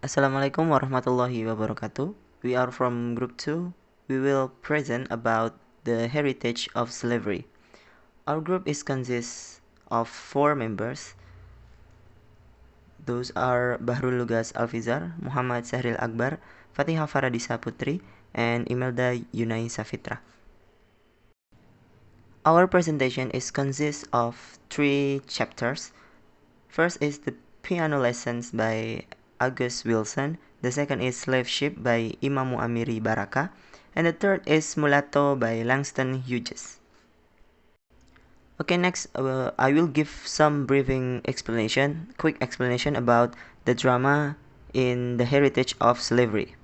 Assalamualaikum warahmatullahi wabarakatuh. We are from group 2. We will present about the heritage of slavery. Our group consists of 4 members. Those are Bahrul, Lugas, Alfizar, Muhammad Syahril, Akbar, Faticha Faradisa Putri, and Imelda Yunaisafitra. Our presentation consists of 3 chapters. First is the piano lessons by August Wilson. The second is Slave Ship by Imamu Amiri Baraka. And the third is Mulatto by Langston Hughes. Okay, next I will give some quick explanation about the drama in the heritage of slavery.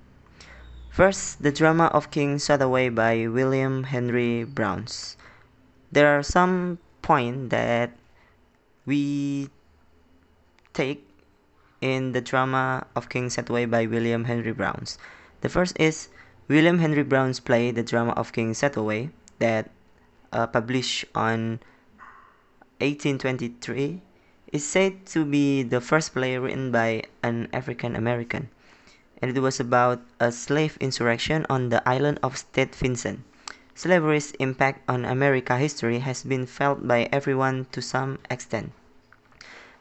First, the drama of King Sotaway by William Henry Browns. There are some points that we take in the drama of King Sotaway by William Henry Browns. The first is William Henry Browns' play The Drama of King Sotaway that published on 1823 is said to be the first play written by an African American, and it was about a slave insurrection on the island of St. Vincent. Slavery's impact on American history has been felt by everyone to some extent.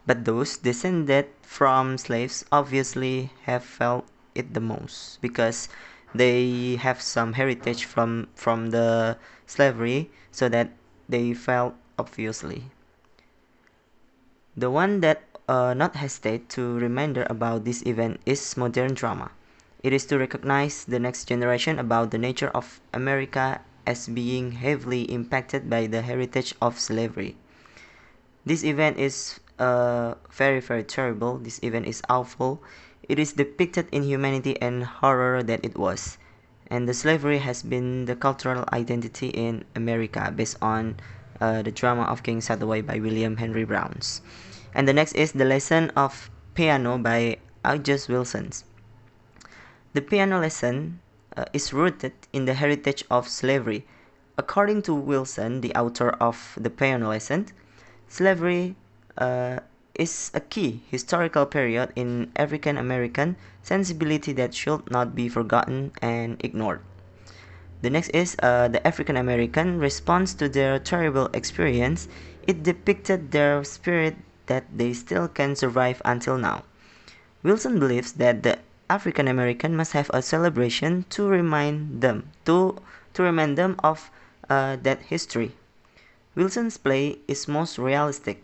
But those descended from slaves obviously have felt it the most because they have some heritage from the slavery, so that they felt obviously. The one that not hesitate to reminder about this event is modern drama. It is to recognize the next generation about the nature of America as being heavily impacted by the heritage of slavery. This event is very terrible. This event is awful. It is depicted in humanity and horror that it was. And the slavery has been the cultural identity in America based on the drama of King Sotaway by William Henry Browns. And the next is The Lesson of Piano by August Wilson. The piano lesson is rooted in the heritage of slavery. According to Wilson, the author of the piano lesson, slavery is a key historical period in African American sensibility that should not be forgotten and ignored. The next is the African American response to their terrible experience. It depicted their spirit that they still can survive until now. Wilson believes that the African American must have a celebration to remind them of that history. Wilson's play is most realistic,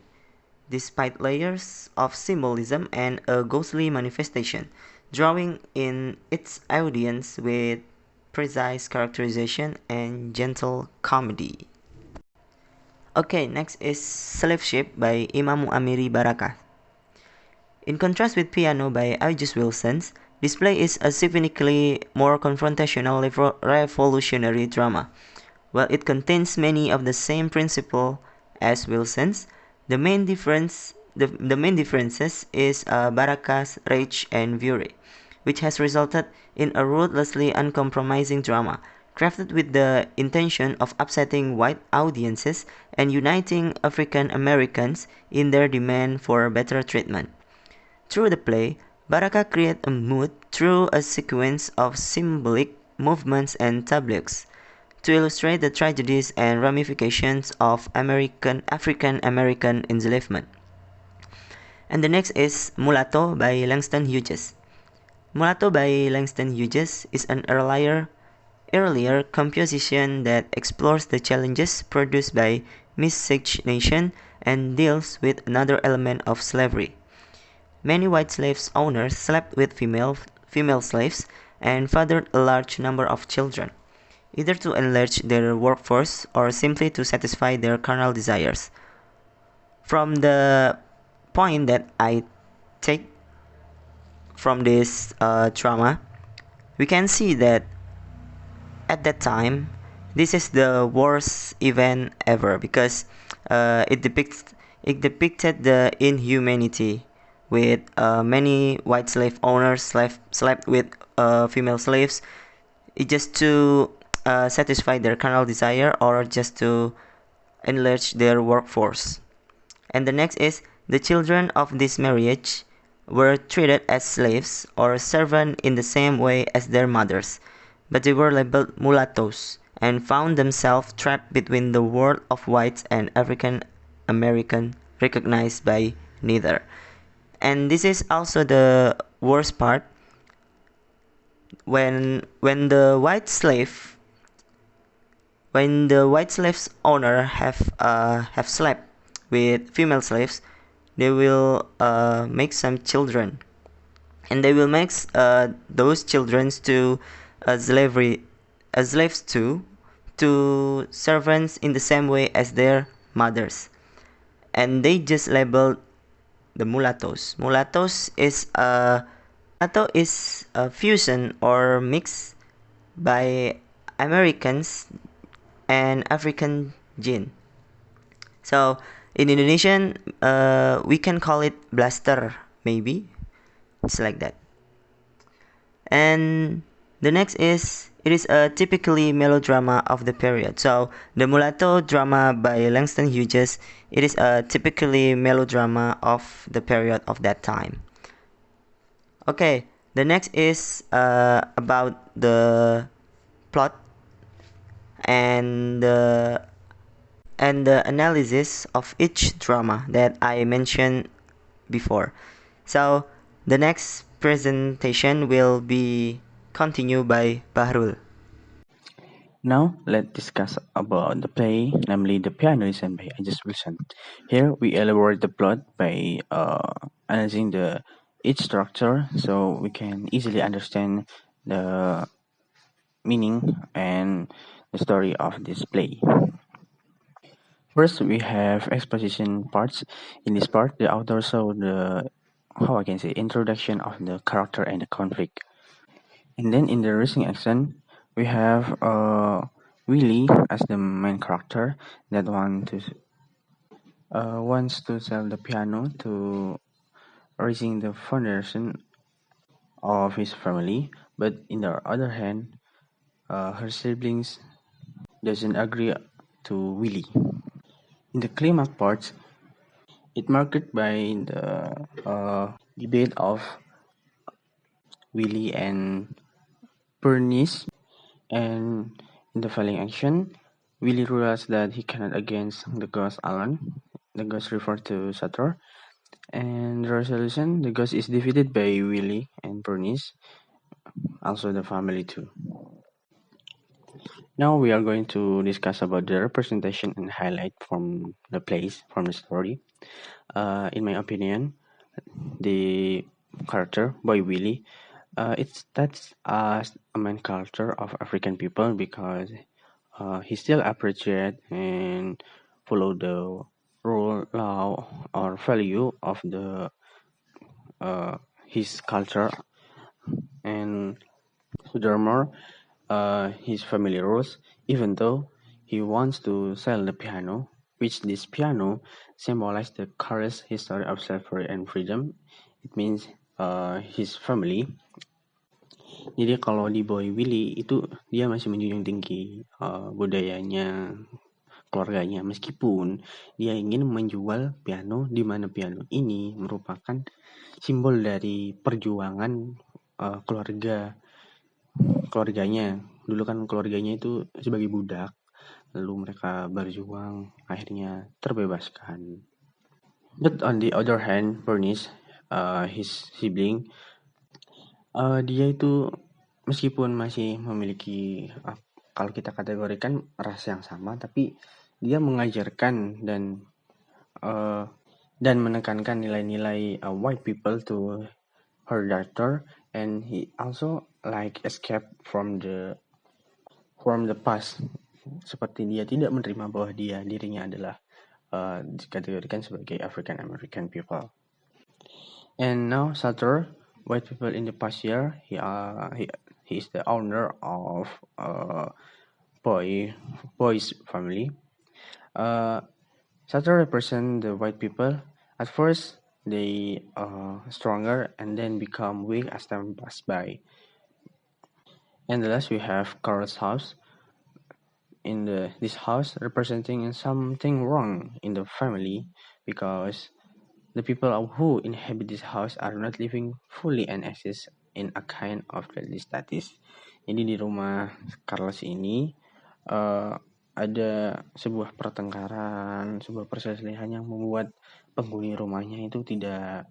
despite layers of symbolism and a ghostly manifestation, drawing in its audience with precise characterization and gentle comedy. Okay, next is Slave Ship by Imamu Amiri Baraka. In contrast with Piano by August Wilson, this play is a significantly more confrontational revolutionary drama. While it contains many of the same principles as Wilson's, the main differences is Baraka's rage and fury, which has resulted in a ruthlessly uncompromising drama, crafted with the intention of upsetting white audiences and uniting African Americans in their demand for better treatment. Through the play, Baraka creates a mood through a sequence of symbolic movements and tableaux to illustrate the tragedies and ramifications of African American enslavement. And the next is Mulatto by Langston Hughes. Mulatto by Langston Hughes is an earlier composition that explores the challenges produced by miscegenation and deals with another element of slavery. Many white slave owners slept with female slaves and fathered a large number of children, either to enlarge their workforce or simply to satisfy their carnal desires. From the point that I take from this drama, we can see that at that time, this is the worst event ever because it depicted the inhumanity with many white slave owners slept with female slaves, just to satisfy their carnal desire or just to enlarge their workforce. And the next is the children of this marriage were treated as slaves or servants in the same way as their mothers, but they were labeled mulattoes and found themselves trapped between the world of whites and African American recognized by neither. And this is also the worst part when the white slave when the white slaves owner have slept with female slaves, they will make some children, and they will make those children to slavery slaves to servants in the same way as their mothers, and they just labeled the mulattoes. Mulatto is a fusion or mix by Americans and African gene. So in Indonesian, we can call it blaster, maybe. It's like that. And the next is it is a typically melodrama of the period. So the Mulatto drama by Langston Hughes, it is a typically melodrama of the period of that time. Okay, the next is about the plot and the analysis of each drama that I mentioned before. So the next presentation will be continued by Bahrul. Now, let's discuss about the play, namely The Pianist by Ajas Wilson. Here, we elaborate the plot by analyzing the each structure so we can easily understand the meaning and the story of this play. First, we have exposition parts. In this part, the author show the how I can say introduction of the character and the conflict. And then in the racing action, we have Willie as the main character that wants to sell the piano to raising the foundation of his family, but in the other hand, her siblings doesn't agree to Willie. In the climax part, it marked by the debate of Willie and Bernice, and in the following action, Willie realized that he cannot against the ghost alone. The ghost referred to Sator, and the resolution, the ghost is defeated by Willie and Bernice, also the family too. Now we are going to discuss about the representation and highlight from the plays, from the story. In my opinion, the character Boy Willie, that's a main character of African people because he still appreciate and follow the rule, law, or value of the his culture, and furthermore, his family rules. Even though he wants to sell the piano, which this piano symbolizes the courage, history of slavery and freedom. It means his family. Jadi kalau di Boy Willie itu dia masih menjunjung tinggi budayanya, keluarganya, meskipun dia ingin menjual piano di mana piano ini merupakan simbol dari perjuangan keluarganya. Dulu kan keluarganya itu sebagai budak, lalu mereka berjuang, akhirnya terbebaskan. But on the other hand, Bernice, his sibling, dia itu meskipun masih memiliki kalau kita kategorikan ras yang sama, tapi dia mengajarkan dan menekankan nilai-nilai white people to her daughter, and he also like escape from the past, seperti dia tidak menerima bahwa dirinya adalah dikategorikan sebagai African American people. And now Sutter, white people in the past year, he is the owner of Boy's family. Sutter represent the white people. At first, they stronger and then become weak as time pass by. And the last we have Carl's house. In this house representing something wrong in the family because The people who inhabit this house are not living fully and exist in a kind of deadly status. Jadi di rumah Carlos ini ada sebuah pertengkaran, sebuah perselisihan yang membuat penghuni rumahnya itu tidak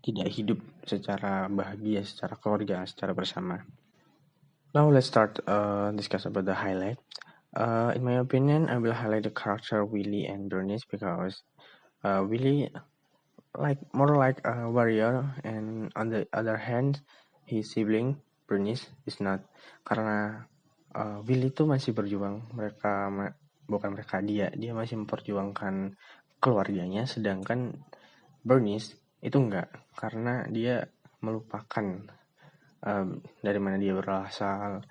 tidak hidup secara bahagia, secara keluarga, secara bersama. Now let's start discuss about the highlight. In my opinion, I will highlight the character Willie and Bernice because Willie more like a warrior, and on the other hand, his sibling Bernice is not. Karena Willie itu masih berjuang, dia masih memperjuangkan keluarganya, sedangkan Bernice itu enggak, karena dia melupakan dari mana dia berasal,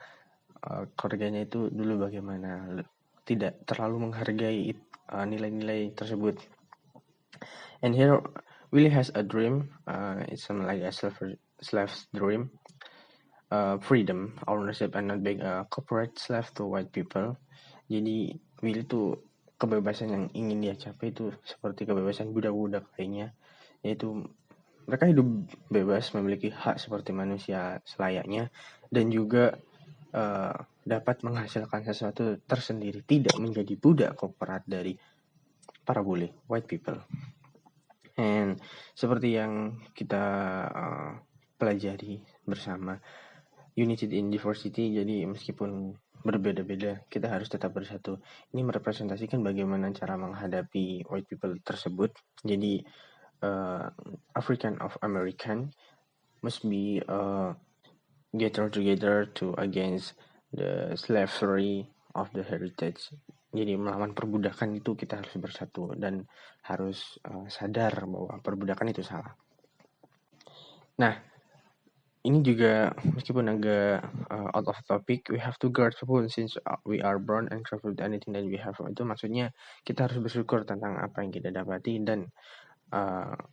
keluarganya itu dulu bagaimana, tidak terlalu menghargai nilai-nilai tersebut. And here Willie has a dream, it's something like a slave's dream, freedom, ownership, and not being a corporate slave to white people. Jadi Willie itu kebebasan yang ingin dia capai itu seperti kebebasan budak-budak lainnya, yaitu mereka hidup bebas, memiliki hak seperti manusia selayaknya, dan juga dapat menghasilkan sesuatu tersendiri, tidak menjadi budak korporat dari para bule, white people. And seperti yang kita pelajari bersama, unity in diversity, jadi meskipun berbeda-beda, kita harus tetap bersatu. Ini merepresentasikan bagaimana cara menghadapi white people tersebut. Jadi African of American must be gather together to against the slavery of the heritage. Jadi melawan perbudakan itu kita harus bersatu dan harus sadar bahwa perbudakan itu salah. Nah, ini juga meskipun agak out of topic, we have to grateful since we are born and grateful with anything that we have. Itu maksudnya kita harus bersyukur tentang apa yang kita dapati dan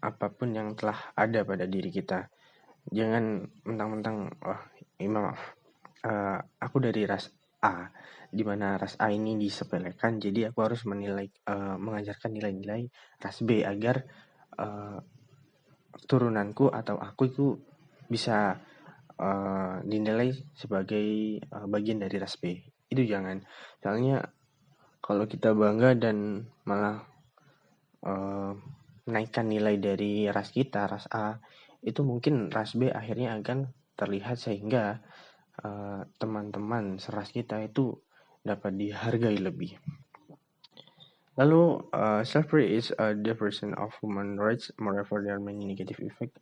apapun yang telah ada pada diri kita. Jangan mentang-mentang aku dari ras A, di mana ras A ini disepelekan, jadi aku harus mengajarkan nilai-nilai ras B agar turunanku atau aku itu bisa dinilai sebagai bagian dari ras B. Itu jangan. Soalnya kalau kita bangga dan malah menaikkan nilai dari ras kita, ras A, itu mungkin ras B akhirnya akan terlihat sehingga teman-teman seras kita itu dapat dihargai lebih. Lalu slavery is a diversion of human rights, moreover there are many negative effect.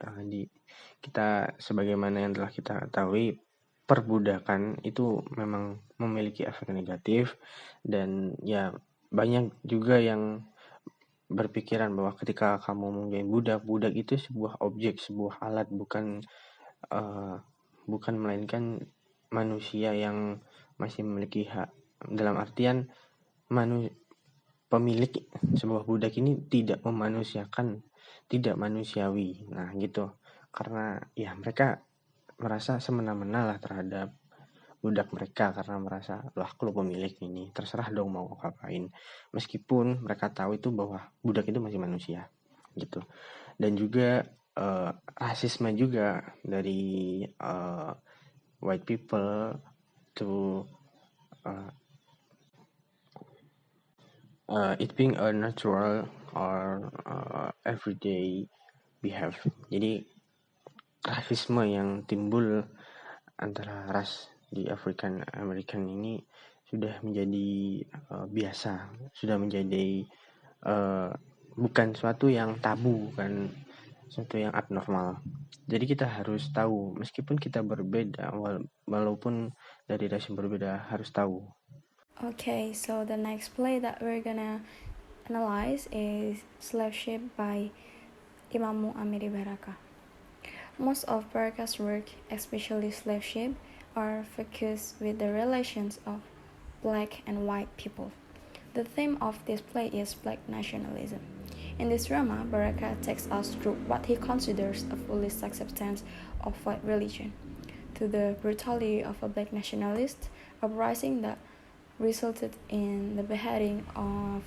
Kita sebagaimana yang telah kita ketahui, perbudakan itu memang memiliki efek negatif, dan ya banyak juga yang berpikiran bahwa ketika kamu menjadi budak itu sebuah objek, sebuah alat, bukan melainkan manusia yang masih memiliki hak. Dalam artian pemilik sebuah budak ini tidak memanusiakan, tidak manusiawi. Nah gitu, karena ya mereka merasa semena-mena lah terhadap budak mereka, karena merasa loh aku pemilik ini, terserah dong mau ngapain, meskipun mereka tahu itu bahwa budak itu masih manusia gitu. Dan juga rasisme juga dari white people to it being a natural or everyday behave. Jadi rasisme yang timbul antara ras di African American ini sudah menjadi biasa, sudah menjadi bukan suatu yang tabu, bukan suatu yang abnormal. Jadi kita harus tahu, meskipun kita berbeda, walaupun dari ras yang berbeda, harus tahu. Okay, so the next play that we're gonna analyze is Slave Ship by Imam Amiri Baraka. Most of Baraka's work, especially Slave Ship, are focused with the relations of black and white people. The theme of this play is black nationalism. In this drama, Baraka takes us through what he considers a foolish acceptance of white religion, to the brutality of a black nationalist uprising that resulted in the beheading of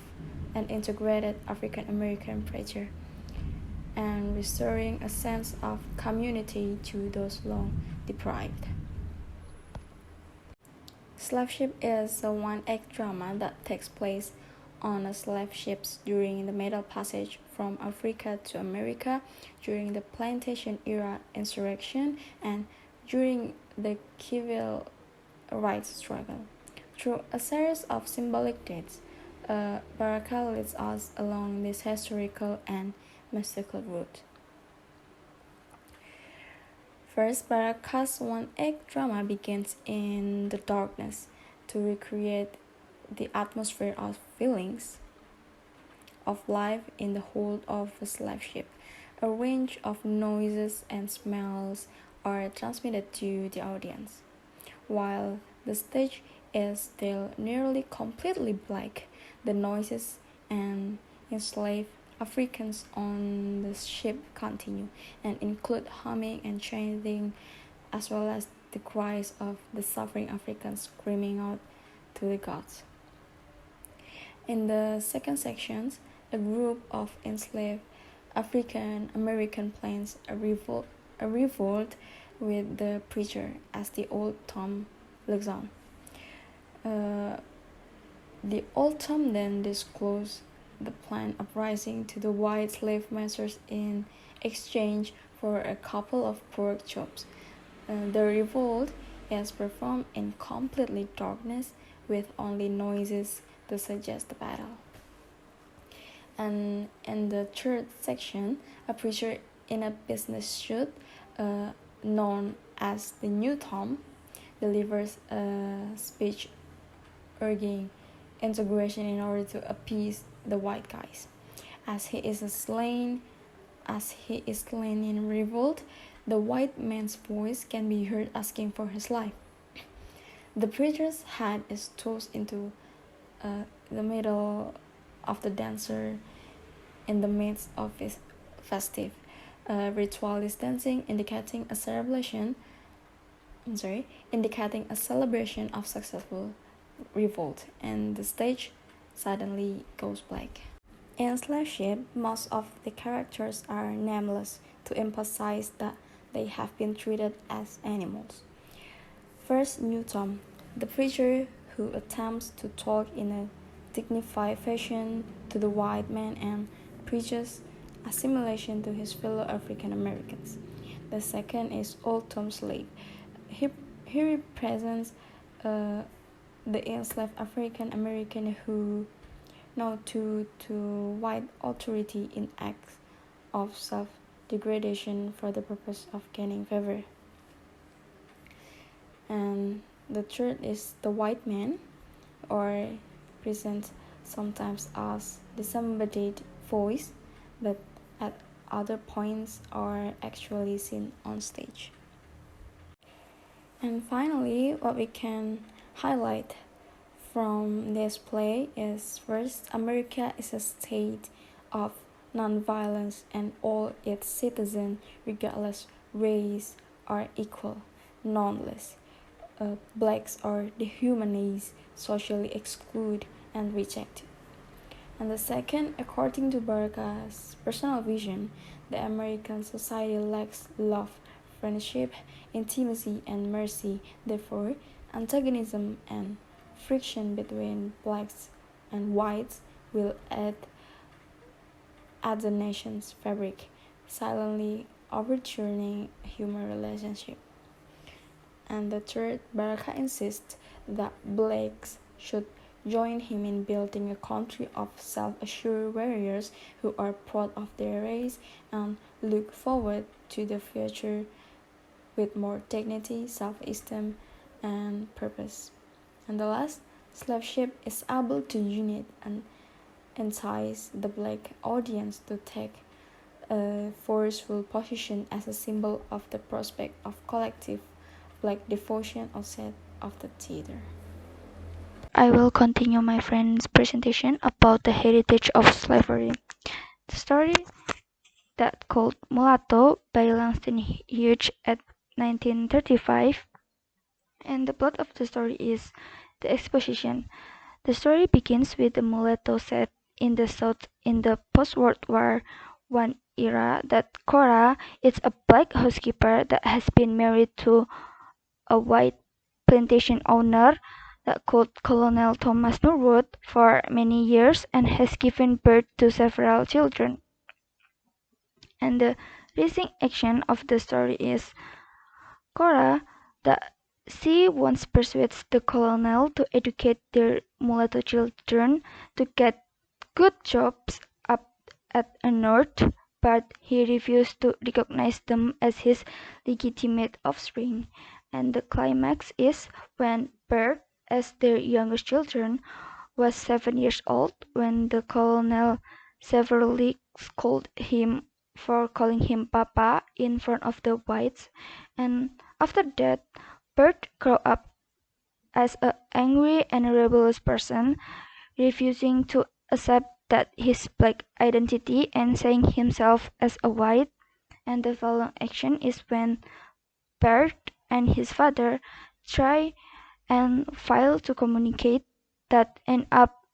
an integrated African American preacher, and restoring a sense of community to those long deprived. Slave Ship is a one-act drama that takes place on a slave ship during the Middle Passage from Africa to America during the plantation era insurrection and during the civil rights struggle. Through a series of symbolic dates, Baraka leads us along this historical and mystical route. First, Baraka's one-act drama begins in the darkness to recreate the atmosphere of feelings of life in the hold of a slave ship. A range of noises and smells are transmitted to the audience. While the stage is still nearly completely black, the noises and enslaved Africans on the ship continue and include humming and chanting as well as the cries of the suffering Africans screaming out to the gods. In the second section, a group of enslaved African American plans a revolt with the preacher as the old Tom looks on. The old Tom then disclosed the planned uprising to the white slave masters in exchange for a couple of pork chops. The revolt is performed in completely darkness with only noises to suggest the battle. And in the third section, a preacher in a business suit, known as the New Tom, delivers a speech urging integration in order to appease the white guys. As he is slain in revolt, the white man's voice can be heard asking for his life. The preacher's head is tossed into the middle of the dancer in the midst of his festive ritualist dancing, indicating a celebration of successful revolt, and the stage suddenly goes black. In Slave Ship, most of the characters are nameless to emphasize that they have been treated as animals. First, New Tom, the preacher who attempts to talk in a dignified fashion to the white man and preaches assimilation to his fellow African Americans. The second is Old Tom Slave. He represents the enslaved African American who now to white authority in acts of self-degradation for the purpose of gaining favor. And the third is the white man, or present sometimes as disembodied voice, but at other points are actually seen on stage. And finally, what we can highlight from this play is first, America is a state of nonviolence and all its citizens, regardless race, are equal, nonetheless. Blacks are dehumanized, socially excluded, and rejected. And the second, according to Baraka's personal vision, the American society lacks love, friendship, intimacy, and mercy. Therefore, antagonism and friction between blacks and whites will add the nation's fabric, silently overturning human relationship. And the third, Baraka insists that blacks should join him in building a country of self-assured warriors who are proud of their race and look forward to the future with more dignity, self-esteem, and purpose. And the last, Slave Ship is able to unite and entice the black audience to take a forceful position as a symbol of the prospect of collective black devotion outside of the theater. I will continue my friend's presentation about the heritage of slavery. The story that called Mulatto by Langston Hughes at 1935, and the plot of the story is the exposition. The story begins with the mulatto set in the South in the post-World War I era that Cora is a black housekeeper that has been married to a white plantation owner that called Colonel Thomas Norwood for many years and has given birth to several children. And the rising action of the story is Cora, that she once persuades the colonel to educate their mulatto children to get good jobs up at the north, but he refused to recognize them as his legitimate offspring. And the climax is when Bert, as their youngest children, was 7 years old when the colonel severely scolded him for calling him Papa in front of the whites, and after that, Bert grew up as an angry and rebellious person, refusing to accept that his black identity and seeing himself as a white. And the following action is when Bert and his father try and fail to communicate that end up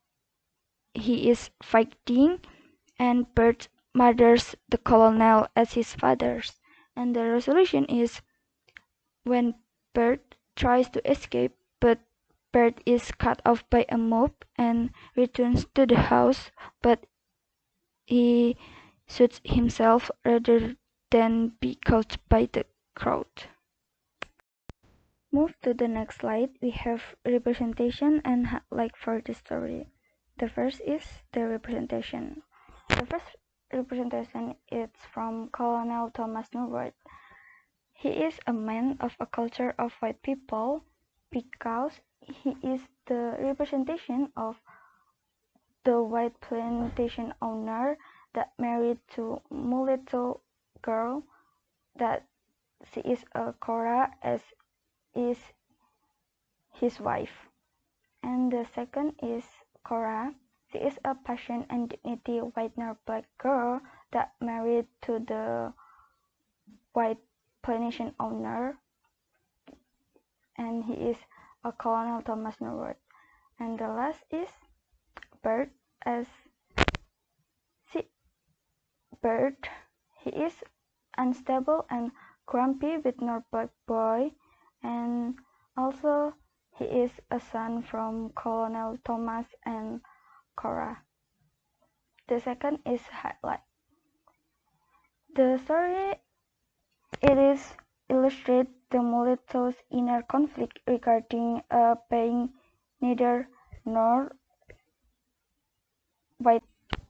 he is fighting and Bert murders the colonel as his father's. And the resolution is when Bert tries to escape, but Bert is cut off by a mob and returns to the house, but he shoots himself rather than be caught by the crowd. Move to the next slide. We have representation and highlight for the story. The first is the representation. The first representation is from Colonel Thomas Norwood. He is a man of a culture of white people because he is the representation of the white plantation owner that married to mulatto girl that she is a Cora as is his wife. And the second is Cora. She is a passion and dignity white nor black girl that married to the white plantation owner, and he is a Colonel Thomas Norwood. And the last is Bert as Bert. He is unstable and grumpy with no black boy, and also he is a son from Colonel Thomas and Cora. The second is highlight. The story it is illustrate the mulatto's inner conflict regarding being neither nor white.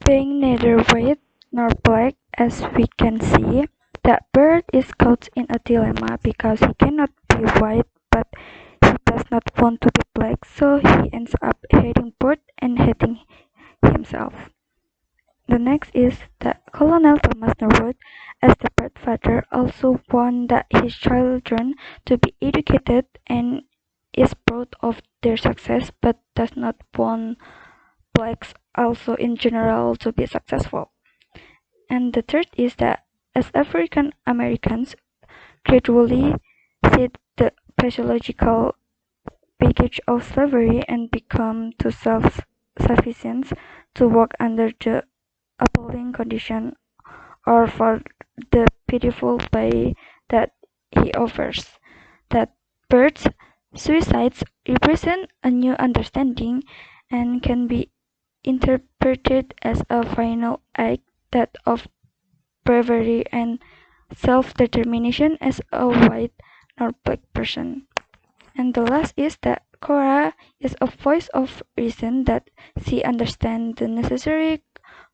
Being neither white nor black, as we can see, that Bert is caught in a dilemma because he cannot be white, but he does not want to be black, so he ends up hating Bert and hating himself. The next is that Colonel Thomas Norwood, as the Bert father, also wants that his children to be educated and is proud of their success, but does not want blacks also in general to be successful. And the third is that as African Americans gradually see the physiological baggage of slavery and become too self-sufficient to work under the appalling condition or for the pitiful pay that he offers. That Bert's suicides represent a new understanding and can be interpreted as a final act that of bravery and self-determination as a white nor black person. And the last is that Cora is a voice of reason that she understands the necessary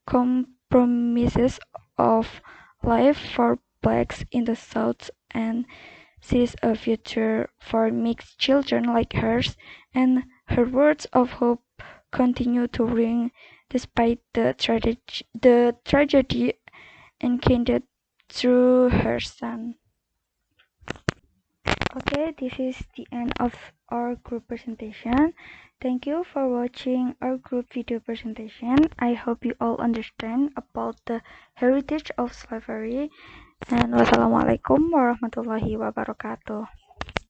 compromises of life for blacks in the South and sees a future for mixed children like hers, and her words of hope continue to ring despite the tragedy encountered through her son. Okay, this is the end of our group presentation. Thank you for watching our group video presentation. I hope you all understand about the heritage of slavery. And wassalamualaikum warahmatullahi wabarakatuh.